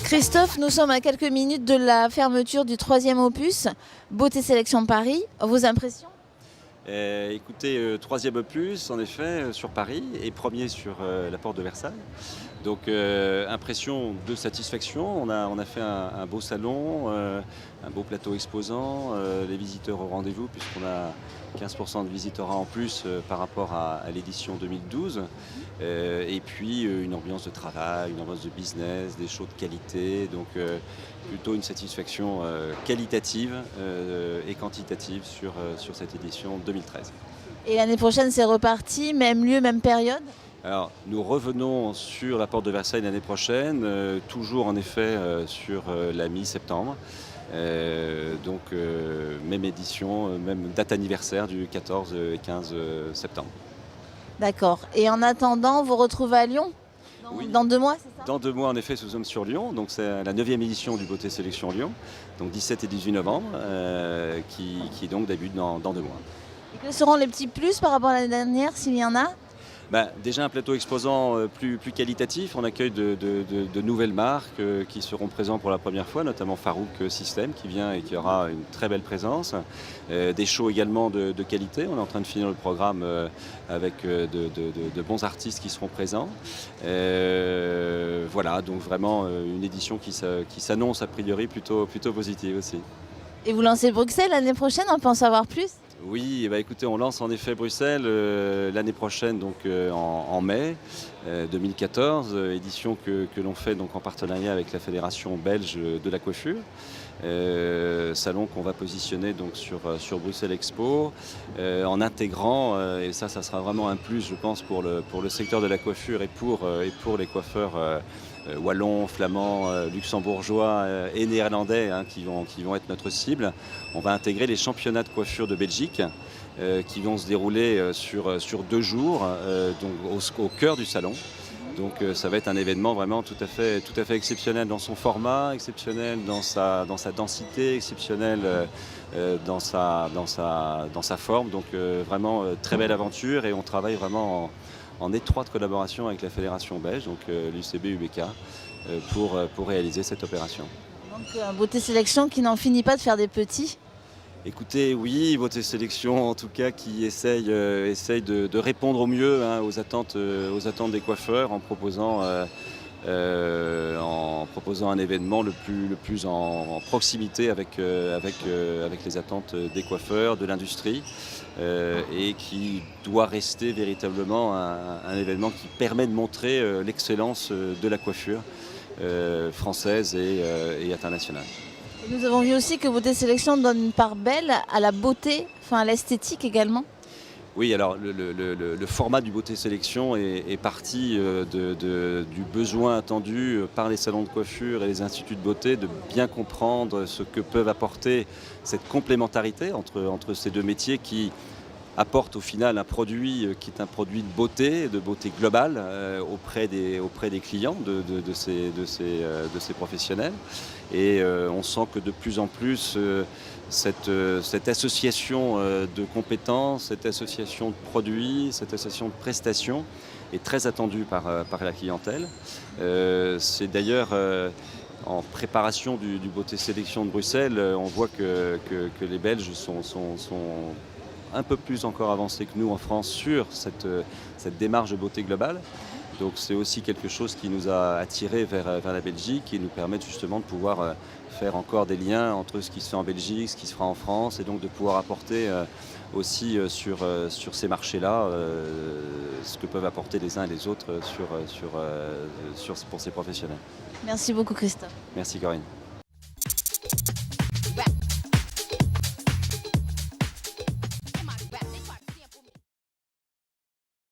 Christophe, nous sommes à quelques minutes de la fermeture du 3e opus, Beauté Sélection Paris. Vos impressions? Écoutez, 3e opus, en effet, sur Paris, et premier sur la porte de Versailles. Donc, impression de satisfaction. On a fait un beau salon, un beau plateau exposant, les visiteurs au rendez-vous, puisqu'on a 15% de visiteurs en plus par rapport à l'édition 2012. Et puis, une ambiance de travail, une ambiance de business, des shows de qualité. Donc, plutôt une satisfaction qualitative et quantitative sur cette édition 2013. Et l'année prochaine, c'est reparti, même lieu, même période? Alors, nous revenons sur la porte de Versailles l'année prochaine, toujours en effet sur la mi-septembre. Donc, même édition, même date anniversaire du 14 et 15 septembre. D'accord. Et en attendant, vous retrouvez à Lyon dans 2 mois, c'est ça? Dans 2 mois, en effet, nous sommes sur Lyon. Donc, c'est la 9e édition du Beauté Sélection Lyon, donc 17 et 18 novembre, qui donc débute dans 2 mois. Et quels seront les petits plus par rapport à l'année dernière, s'il y en a? Déjà un plateau exposant plus qualitatif. On accueille de nouvelles marques qui seront présentes pour la première fois, notamment Farouk System qui vient et qui aura une très belle présence. Des shows également de qualité. On est en train de finir le programme avec de bons artistes qui seront présents. Voilà, donc vraiment une édition qui s'annonce a priori plutôt positive aussi. Et vous lancez Bruxelles l'année prochaine, on peut en savoir plus? Oui, écoutez, on lance en effet Bruxelles l'année prochaine, donc en mai 2014, édition que l'on fait donc en partenariat avec la Fédération belge de la coiffure. Salon qu'on va positionner donc sur Bruxelles Expo, en intégrant, et ça sera vraiment un plus je pense pour le secteur de la coiffure et pour les coiffeurs wallons, flamands, luxembourgeois et néerlandais qui vont être notre cible. On va intégrer les championnats de coiffure de Belgique qui vont se dérouler sur 2 jours donc au cœur du salon. Donc ça va être un événement vraiment tout à fait exceptionnel dans son format, exceptionnel dans sa densité, exceptionnel dans sa forme. Donc vraiment très belle aventure, et on travaille vraiment en étroite collaboration avec la Fédération belge, donc l'UCB-UBK, pour réaliser cette opération. Donc Beauté Sélection qui n'en finit pas de faire des petits? Écoutez, oui, Beauté Sélection en tout cas qui essaye de répondre au mieux aux attentes des coiffeurs en proposant un événement le plus en proximité avec les attentes des coiffeurs, de l'industrie, et qui doit rester véritablement un événement qui permet de montrer l'excellence de la coiffure française et internationale. Et nous avons vu aussi que Beauté Sélection donne une part belle à la beauté, à l'esthétique également. Oui, alors le format du Beauté Sélection est parti du besoin attendu par les salons de coiffure et les instituts de beauté de bien comprendre ce que peuvent apporter cette complémentarité entre ces 2 métiers qui apportent au final un produit qui est un produit de beauté globale auprès des clients de ces professionnels. Et on sent que de plus en plus cette association de compétences, cette association de produits, cette association de prestations est très attendue par la clientèle. C'est d'ailleurs en préparation du Beauté Sélection de Bruxelles, on voit que les Belges sont un peu plus encore avancés que nous en France sur cette démarche de beauté globale. Donc c'est aussi quelque chose qui nous a attirés vers la Belgique et nous permet justement de pouvoir faire encore des liens entre ce qui se fait en Belgique, ce qui se fera en France, et donc de pouvoir apporter aussi sur ces marchés-là ce que peuvent apporter les uns et les autres pour ces professionnels. Merci beaucoup Christophe. Merci Corinne.